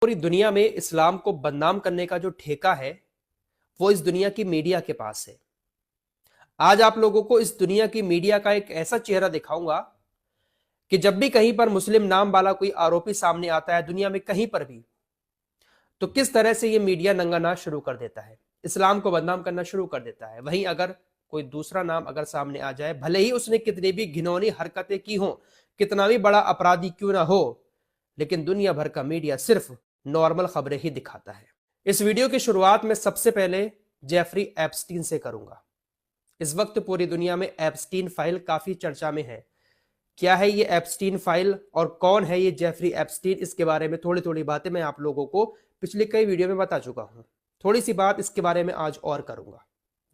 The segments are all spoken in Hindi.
पूरी दुनिया में इस्लाम को बदनाम करने का जो ठेका है वो इस दुनिया की मीडिया के पास है। आज आप लोगों को इस दुनिया की मीडिया का एक ऐसा चेहरा दिखाऊंगा कि जब भी कहीं पर मुस्लिम नाम वाला कोई आरोपी सामने आता है दुनिया में कहीं पर भी, तो किस तरह से ये मीडिया नंगा नाच शुरू कर देता है, इस्लाम को बदनाम करना शुरू कर देता है। वहीं अगर कोई दूसरा नाम अगर सामने आ जाए, भले ही उसने कितनी भी घिनौनी हरकतें की हो, कितना भी बड़ा अपराधी क्यों ना हो, लेकिन दुनिया भर का मीडिया सिर्फ नॉर्मल खबरें ही दिखाता है। इस वीडियो की शुरुआत में सबसे पहले जेफरी एप्स्टीन से करूंगा। इस वक्त पूरी दुनिया में एप्स्टीन फाइल काफी चर्चा में है। क्या है ये एप्स्टीन फाइल और कौन है ये जेफरी एप्स्टीन, इसके बारे में थोड़ी थोड़ी बातें मैं आप लोगों को पिछले कई वीडियो में बता चुका हूं। थोड़ी सी बात इसके बारे में आज और करूंगा।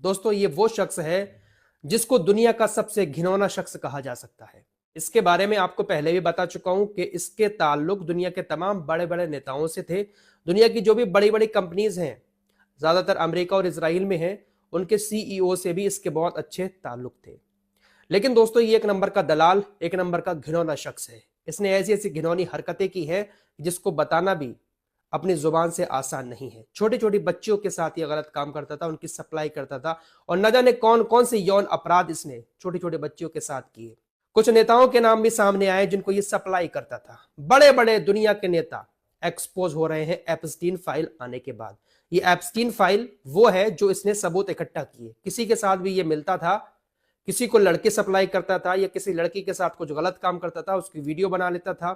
दोस्तों, ये वो शख्स है जिसको दुनिया का सबसे घिनौना शख्स कहा जा सकता है। इसके बारे में आपको पहले भी बता चुका हूं कि इसके ताल्लुक दुनिया के तमाम बड़े बड़े नेताओं से थे। दुनिया की जो भी बड़ी बड़ी कंपनीज हैं, ज्यादातर अमेरिका और इजराइल में हैं, उनके सीईओ से भी इसके बहुत अच्छे ताल्लुक थे। लेकिन दोस्तों, ये एक नंबर का दलाल, एक नंबर का घिनौना शख्स है। इसने ऐसी ऐसी घिनौनी हरकतें की है जिसको बताना भी अपनी जुबान से आसान नहीं है। छोटी छोटी बच्चियों के साथ ये गलत काम करता था, उनकी सप्लाई करता था और न जाने कौन कौन से यौन अपराध इसने छोटी छोटी बच्चियों के साथ किए। कुछ नेताओं के नाम भी सामने आए जिनको ये सप्लाई करता था। बड़े बड़े दुनिया के नेता एक्सपोज हो रहे हैं एप्स्टीन फाइल आने के बाद। ये एप्स्टीन फाइल वो है जो इसने सबूत इकट्ठा किए। किसी के साथ भी ये मिलता था, किसी को लड़के सप्लाई करता था या किसी लड़की के साथ कुछ गलत काम करता था, उसकी वीडियो बना लेता था,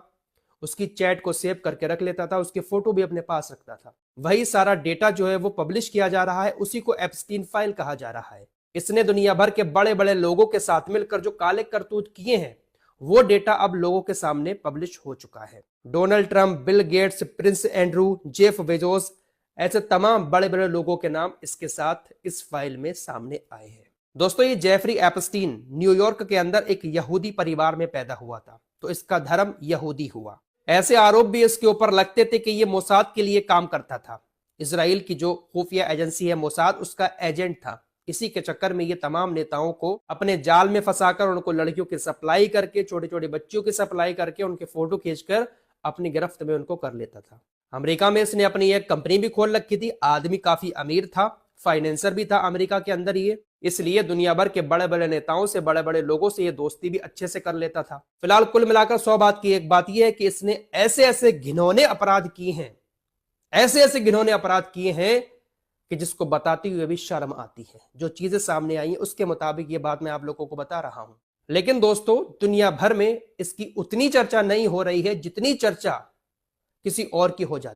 उसकी चैट को सेव करके रख लेता था, उसके फोटो भी अपने पास रखता था। वही सारा डेटा जो है वो पब्लिश किया जा रहा है, उसी को एप्स्टीन फाइल कहा जा रहा है। इसने दुनिया भर के बड़े बड़े लोगों के साथ मिलकर जो काले करतूत किए हैं वो डेटा अब लोगों के सामने पब्लिश हो चुका है। Donald Trump, Bill Gates, Prince Andrew, Jeff Bezos, ऐसे तमाम बड़े बड़े लोगों के नाम इसके साथ इस फाइल में सामने आए हैं। दोस्तों, ये जेफरी एप्स्टीन न्यूयॉर्क के अंदर एक यहूदी परिवार में पैदा हुआ था, तो इसका धर्म यहूदी हुआ। ऐसे आरोप भी इसके ऊपर लगते थे कि ये मोसाद के लिए काम करता था। इजराइल की जो खुफिया एजेंसी है मोसाद, उसका एजेंट था। इसी के चक्कर में ये तमाम नेताओं को अपने जाल में फंसाकर, उनको लड़कियों की सप्लाई करके, छोटे छोटे बच्चियों की सप्लाई करके, उनके फोटो खींचकर अपनी गिरफ्त में उनको कर लेता था। अमेरिका में इसने अपनी एक कंपनी भी खोल रखी थी। आदमी काफी अमीर था, फाइनेंसर भी था अमेरिका के अंदर ये, इसलिए दुनिया भर के बड़े बड़े नेताओं से, बड़े बड़े लोगों से ये दोस्ती भी अच्छे से कर लेता था। फिलहाल कुल मिलाकर 100 बात की एक बात यह है कि इसने ऐसे ऐसे घिनौने अपराध किए हैं, ऐसे ऐसे घिनौने अपराध किए हैं कि जिसको बताते हुए भी शर्म आती है। जो चीजें सामने आई हैं उसके मुताबिक ये बात मैं आप लोगों को बता रहा हूं। लेकिन दोस्तों, दुनिया भर में इसकी उतनी चर्चा नहीं हो रही है जितनी चर्चा किसी और की हो जाती है।